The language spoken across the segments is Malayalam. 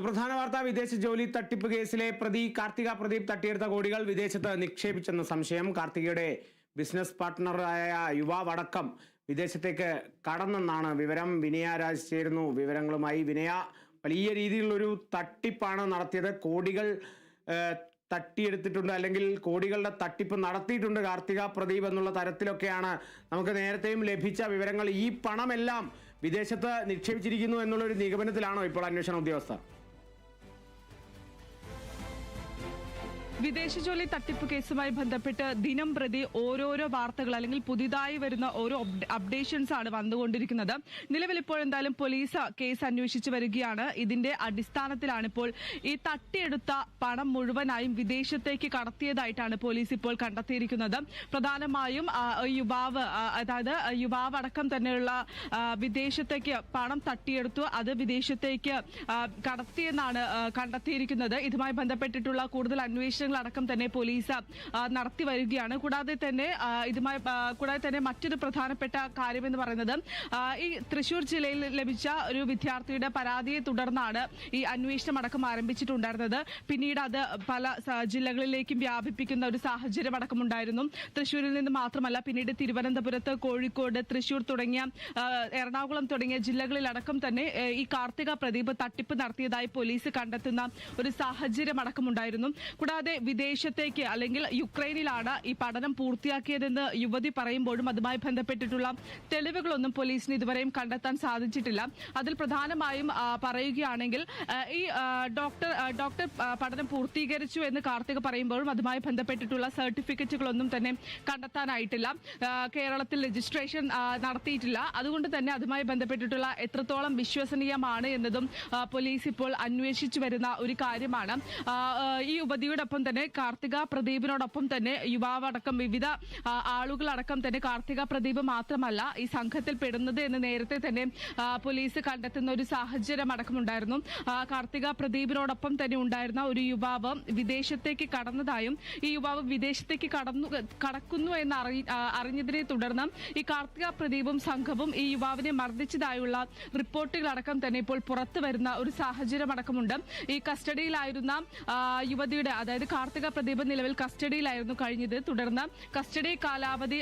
പ്രധാന വാർത്ത വിദേശ ജോലി തട്ടിപ്പ് കേസിലെ പ്രതി കാർത്തിക പ്രദീപ് തട്ടിയെടുത്ത കോടികൾ വിദേശത്ത് നിക്ഷേപിച്ചെന്ന സംശയം. കാർത്തികയുടെ ബിസിനസ് പാർട്ട്ണറായ യുവാവടക്കം വിദേശത്തേക്ക് കടന്നെന്നാണ് വിവരം. വിനയ രാജ് ചേരുന്നു വിവരങ്ങളുമായി. വിനയ, വലിയ രീതിയിലുള്ളൊരു തട്ടിപ്പാണ് നടത്തിയത്. കോടികൾ തട്ടിയെടുത്തിട്ടുണ്ട്, അല്ലെങ്കിൽ കോടികളുടെ തട്ടിപ്പ് നടത്തിയിട്ടുണ്ട് കാർത്തിക പ്രദീപ് എന്നുള്ള തരത്തിലൊക്കെയാണ് നമുക്ക് നേരത്തെയും ലഭിച്ച വിവരങ്ങൾ. ഈ പണമെല്ലാം വിദേശത്ത് നിക്ഷേപിച്ചിരിക്കുന്നു എന്നുള്ളൊരു നിഗമനത്തിലാണോ ഇപ്പോൾ അന്വേഷണ ഉദ്യോഗസ്ഥർ? വിദേശ ജോലി തട്ടിപ്പ് കേസുമായി ബന്ധപ്പെട്ട് ദിനം പ്രതി ഓരോരോ വാർത്തകൾ അല്ലെങ്കിൽ പുതിയതായി വരുന്ന ഓരോ അപ്ഡേഷൻസ് ആണ് വന്നുകൊണ്ടിരിക്കുന്നത്. നിലവിൽ ഇപ്പോൾ എന്തായാലും പോലീസ് കേസ് അന്വേഷിച്ചു വരികയാണ്. ഇതിന്റെ അടിസ്ഥാനത്തിലാണ് ഇപ്പോൾ ഈ തട്ടിയെടുത്ത പണം മുഴുവനായും വിദേശത്തേക്ക് കടത്തിയതായിട്ടാണ് പോലീസ് ഇപ്പോൾ കണ്ടെത്തിയിരിക്കുന്നത്. പ്രധാനമായും യുവാവ്, അതായത് യുവാവടക്കം തന്നെയുള്ള വിദേശത്തേക്ക് പണം തട്ടിയെടുത്തു, അത് വിദേശത്തേക്ക് കടത്തിയെന്നാണ് കണ്ടെത്തിയിരിക്കുന്നത്. ഇതുമായി ബന്ധപ്പെട്ടിട്ടുള്ള കൂടുതൽ അന്വേഷണങ്ങൾ അടക്കം തന്നെ പോലീസ് നടത്തി വരികയാണ്. കൂടാതെ തന്നെ മറ്റൊരു പ്രധാനപ്പെട്ട കാര്യമെന്ന് പറയുന്നത്, ഈ തൃശൂർ ജില്ലയിൽ ലഭിച്ച ഒരു വിദ്യാർത്ഥിയുടെ പരാതിയെ തുടർന്നാണ് ഈ അന്വേഷണം അടക്കം ആരംഭിച്ചിട്ടുണ്ടായിരുന്നത്. പിന്നീട് അത് പല ജില്ലകളിലേക്കും വ്യാപിപ്പിക്കുന്ന ഒരു സാഹചര്യം അടക്കമുണ്ടായിരുന്നു. തൃശൂരിൽ നിന്ന് മാത്രമല്ല, പിന്നീട് തിരുവനന്തപുരത്ത്, കോഴിക്കോട്, തൃശൂർ തുടങ്ങിയ എറണാകുളം തുടങ്ങിയ ജില്ലകളിലടക്കം തന്നെ ഈ കാർത്തിക പ്രദീപ് തട്ടിപ്പ് നടത്തിയതായി പോലീസ് കണ്ടെത്തുന്ന ഒരു സാഹചര്യം അടക്കമുണ്ടായിരുന്നു. കൂടാതെ വിദേശത്തേക്ക് അല്ലെങ്കിൽ യുക്രൈനിലാണ് ഈ പഠനം പൂർത്തിയാക്കിയതെന്ന് യുവതി പറയുമ്പോഴും അതുമായി ബന്ധപ്പെട്ടിട്ടുള്ള തെളിവുകളൊന്നും പോലീസിന് ഇതുവരെയും കണ്ടെത്താൻ സാധിച്ചിട്ടില്ല. അതിൽ പ്രധാനമായും പറയുകയാണെങ്കിൽ ഈ ഡോക്ടർ പഠനം പൂർത്തീകരിച്ചു എന്ന് കാർത്തിക പറയുമ്പോഴും അതുമായി ബന്ധപ്പെട്ടിട്ടുള്ള സർട്ടിഫിക്കറ്റുകളൊന്നും തന്നെ കണ്ടെത്താനായിട്ടില്ല. കേരളത്തിൽ രജിസ്ട്രേഷൻ നടത്തിയിട്ടില്ല. അതുകൊണ്ട് തന്നെ അതുമായി ബന്ധപ്പെട്ടിട്ടുള്ള എത്രത്തോളം വിശ്വസനീയമാണ് എന്നതും പോലീസ് ഇപ്പോൾ അന്വേഷിച്ചു വരുന്ന ഒരു കാര്യമാണ്. ഈ യുവതിയോടൊപ്പം തന്നെ കാർത്തിക പ്രദീപിനോടൊപ്പം തന്നെ യുവാവടക്കം വിവിധ ആളുകളടക്കം തന്നെ കാർത്തിക പ്രദീപ് മാത്രമല്ല ഈ സംഘത്തിൽ പെടുന്നത് എന്ന് നേരത്തെ തന്നെ പോലീസ് കണ്ടെത്തുന്ന ഒരു സാഹചര്യം അടക്കമുണ്ടായിരുന്നു. കാർത്തിക പ്രദീപിനോടൊപ്പം തന്നെ ഉണ്ടായിരുന്ന ഒരു യുവാവ് വിദേശത്തേക്ക് കടന്നതായും ഈ യുവാവ് വിദേശത്തേക്ക് കടക്കുന്നു എന്ന് അറിഞ്ഞതിനെ തുടർന്ന് ഈ കാർത്തിക പ്രദീപും സംഘവും ഈ യുവാവിനെ മർദ്ദിച്ചതായുള്ള റിപ്പോർട്ടുകളടക്കം തന്നെ ഇപ്പോൾ പുറത്തു വരുന്ന ഒരു സാഹചര്യം അടക്കമുണ്ട്. ഈ കസ്റ്റഡിയിലായിരുന്ന യുവതിയുടെ, അതായത് കാർത്തിക പ്രദീപ് നിലവിൽ കസ്റ്റഡിയിലായിരുന്നു കഴിഞ്ഞത്. തുടർന്ന് കസ്റ്റഡി കാലാവധി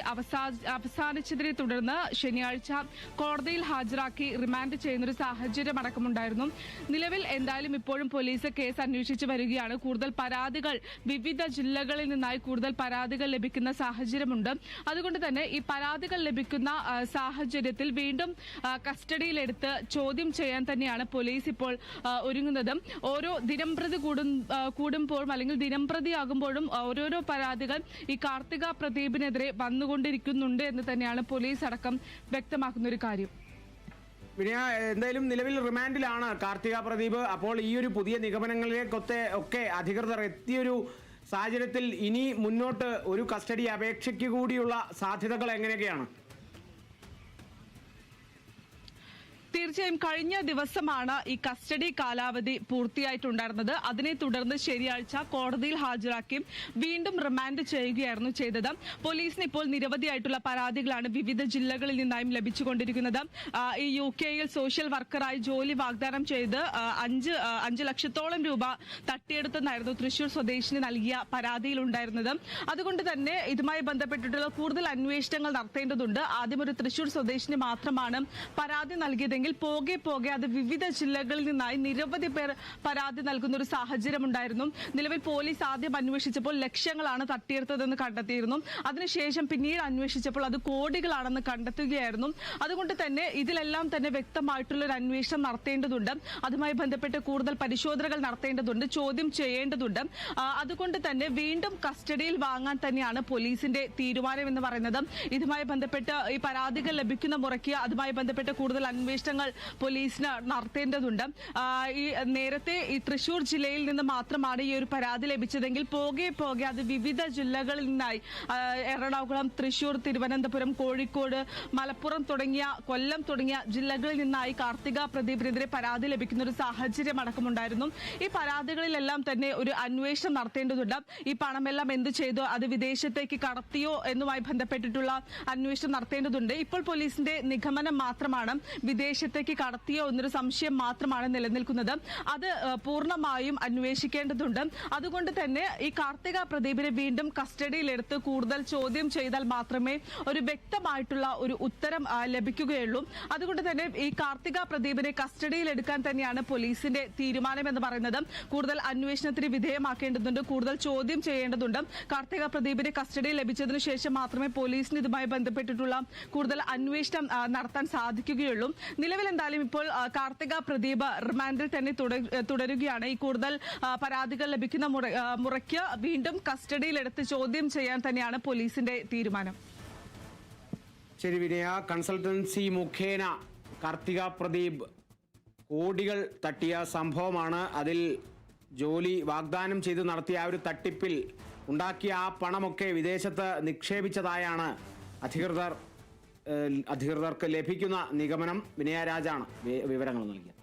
അവസാനിച്ചതിനെ തുടർന്ന് ശനിയാഴ്ച കോടതിയിൽ ഹാജരാക്കി റിമാൻഡ് ചെയ്യുന്ന ഒരു സാഹചര്യം അടക്കമുണ്ടായിരുന്നു. നിലവിൽ എന്തായാലും ഇപ്പോഴും പോലീസ് കേസ് അന്വേഷിച്ചു വരികയാണ്. കൂടുതൽ പരാതികൾ വിവിധ ജില്ലകളിൽ നിന്നായി കൂടുതൽ പരാതികൾ ലഭിക്കുന്ന സാഹചര്യമുണ്ട്. അതുകൊണ്ട് തന്നെ ഈ പരാതികൾ ലഭിക്കുന്ന സാഹചര്യത്തിൽ വീണ്ടും കസ്റ്റഡിയിലെടുത്ത് ചോദ്യം ചെയ്യാൻ തന്നെയാണ് പോലീസ് ഇപ്പോൾ ഒരുങ്ങുന്നത്. ഓരോ ദിനംപ്രതി കൂടുമ്പോഴും അല്ലെങ്കിൽ ദിനംപ്രതിയാകുമ്പോഴും ഓരോരോ പരാതികൾ ഈ കാർത്തിക പ്രദീപിനെതിരെ വന്നുകൊണ്ടിരിക്കുന്നുണ്ട് എന്ന് തന്നെയാണ് പോലീസ് അടക്കം വ്യക്തമാക്കുന്ന ഒരു കാര്യം. വിനയ, എന്തായാലും നിലവിൽ റിമാൻഡിലാണ് കാർത്തിക പ്രദീപ്. അപ്പോൾ ഈ ഒരു പുതിയ നിഗമനങ്ങളിലേക്കൊക്കെ അധികൃതർ എത്തിയൊരു സാഹചര്യത്തിൽ ഇനി മുന്നോട്ട് ഒരു കസ്റ്റഡി അപേക്ഷയ്ക്ക് കൂടിയുള്ള സാധ്യതകൾ എങ്ങനെയൊക്കെയാണ്? തീർച്ചയായും കഴിഞ്ഞ ദിവസമാണ് ഈ കസ്റ്റഡി കാലാവധി പൂർത്തിയായിട്ടുണ്ടായിരുന്നത്. അതിനെ തുടർന്ന് ശനിയാഴ്ച കോടതിയിൽ ഹാജരാക്കി വീണ്ടും റിമാൻഡ് ചെയ്യുകയായിരുന്നു ചെയ്തത്. പോലീസിന് ഇപ്പോൾ നിരവധിയായിട്ടുള്ള പരാതികളാണ് വിവിധ ജില്ലകളിൽ നിന്നായും ലഭിച്ചുകൊണ്ടിരിക്കുന്നത്. ഈ UK-യിൽ സോഷ്യൽ വർക്കറായി ജോലി വാഗ്ദാനം ചെയ്ത് 5 ലക്ഷത്തോളം രൂപ തട്ടിയെടുത്തെന്നായിരുന്നു തൃശൂർ സ്വദേശിനി നൽകിയ പരാതിയിലുണ്ടായിരുന്നത്. അതുകൊണ്ട് തന്നെ ഇതുമായി ബന്ധപ്പെട്ടിട്ടുള്ള കൂടുതൽ അന്വേഷണങ്ങൾ നടത്തേണ്ടതുണ്ട്. ആദ്യം ഒരു തൃശൂർ സ്വദേശിനി മാത്രമാണ് പരാതി നൽകിയതെങ്കിൽ പോകെ അത് വിവിധ ജില്ലകളിൽ നിന്നായി നിരവധി പേർ പരാതി നൽകുന്ന ഒരു സാഹചര്യം ഉണ്ടായിരുന്നു. നിലവിൽ പോലീസ് ആദ്യം അന്വേഷിച്ചപ്പോൾ ലക്ഷങ്ങളാണ് തട്ടിയെടുത്തതെന്ന് കണ്ടെത്തിയിരുന്നു. അതിനുശേഷം പിന്നീട് അന്വേഷിച്ചപ്പോൾ അത് കോടികളാണെന്ന് കണ്ടെത്തുകയായിരുന്നു. അതുകൊണ്ട് തന്നെ ഇതിലെല്ലാം തന്നെ വ്യക്തമായിട്ടുള്ള ഒരു അന്വേഷണം നടത്തേണ്ടതുണ്ട്. അതുമായി ബന്ധപ്പെട്ട് കൂടുതൽ പരിശോധനകൾ നടത്തേണ്ടതുണ്ട്, ചോദ്യം ചെയ്യേണ്ടതുണ്ട്. അതുകൊണ്ട് തന്നെ വീണ്ടും കസ്റ്റഡിയിൽ വാങ്ങാൻ തന്നെയാണ് പോലീസിന്റെ തീരുമാനം എന്ന് പറയുന്നത്. ഇതുമായി ബന്ധപ്പെട്ട് ഈ പരാതികൾ ലഭിക്കുന്ന മുറയ്ക്ക് അതുമായി ബന്ധപ്പെട്ട് കൂടുതൽ അന്വേഷണങ്ങൾ പോലീസിന് നടത്തേണ്ടതുണ്ട്. ഈ നേരത്തെ ഈ തൃശൂർ ജില്ലയിൽ നിന്ന് മാത്രമാണ് ഈ ഒരു പരാതി ലഭിച്ചതെങ്കിൽ പോകെ അത് വിവിധ ജില്ലകളിൽ നിന്നായി എറണാകുളം, തൃശൂർ, തിരുവനന്തപുരം, കോഴിക്കോട്, മലപ്പുറം തുടങ്ങിയ കൊല്ലം തുടങ്ങിയ ജില്ലകളിൽ നിന്നായി കാർത്തിക പ്രദീപിനെതിരെ പരാതി ലഭിക്കുന്ന ഒരു സാഹചര്യം അടക്കമുണ്ടായിരുന്നു. ഈ പരാതികളിലെല്ലാം തന്നെ ഒരു അന്വേഷണം നടത്തേണ്ടതുണ്ട്. ഈ പണമെല്ലാം എന്ത് ചെയ്തു, അത് വിദേശത്തേക്ക് കടത്തിയോ എന്നുമായി ബന്ധപ്പെട്ടിട്ടുള്ള അന്വേഷണം നടത്തേണ്ടതുണ്ട്. ഇപ്പോൾ പോലീസിന്റെ നിഗമനം മാത്രമാണ് വിദേശ വിദേശത്തേക്ക് കടത്തിയോ എന്നൊരു സംശയം മാത്രമാണ് നിലനിൽക്കുന്നത്. അത് പൂർണ്ണമായും അന്വേഷിക്കേണ്ടതുണ്ട്. അതുകൊണ്ട് തന്നെ ഈ കാർത്തിക പ്രദീപിനെ വീണ്ടും കസ്റ്റഡിയിലെടുത്ത് കൂടുതൽ ചോദ്യം ചെയ്താൽ മാത്രമേ ഒരു വ്യക്തമായിട്ടുള്ള ഒരു ഉത്തരം ലഭിക്കുകയുള്ളൂ. അതുകൊണ്ട് തന്നെ ഈ കാർത്തിക പ്രദീപിനെ കസ്റ്റഡിയിലെടുക്കാൻ തന്നെയാണ് പോലീസിന്റെ തീരുമാനം എന്ന് പറയുന്നത്. കൂടുതൽ അന്വേഷണത്തിന് വിധേയമാക്കേണ്ടതുണ്ട്, കൂടുതൽ ചോദ്യം ചെയ്യേണ്ടതുണ്ട്. കാർത്തിക പ്രദീപിനെ കസ്റ്റഡിയിൽ ലഭിച്ചതിനു ശേഷം മാത്രമേ പോലീസിന് ഇതുമായി ബന്ധപ്പെട്ടിട്ടുള്ള കൂടുതൽ അന്വേഷണം നടത്താൻ സാധിക്കുകയുള്ളൂ. നിലവിൽ എന്തായാലും ഇപ്പോൾ കാർത്തിക പ്രദീപ് റിമാൻഡിൽ തന്നെ തുടരുകയാണ്. ഈ കൂടുതൽ പരാതികൾ ലഭിക്കുന്ന മുറയ്ക്ക് വീണ്ടും കസ്റ്റഡിയിലെടുത്ത് ചോദ്യം ചെയ്യാൻ തന്നെയാണ് പോലീസിന്റെ തീരുമാനം. ശരി വിനയ, കൺസൾട്ടൻസി മുഖേന കാർത്തിക പ്രദീപ് കോടികൾ തട്ടിയ സംഭവമാണ്. അതിൽ ജോലി വാഗ്ദാനം ചെയ്ത് നടത്തിയ ആ ഒരു തട്ടിപ്പിൽ ഉണ്ടാക്കിയ ആ പണമൊക്കെ വിദേശത്ത് നിക്ഷേപിച്ചതായാണ് അധികൃതർക്ക് ലഭിക്കുന്ന നിഗമനം. വിനയ രാജാണ് വിവരങ്ങൾ നൽകിയത്.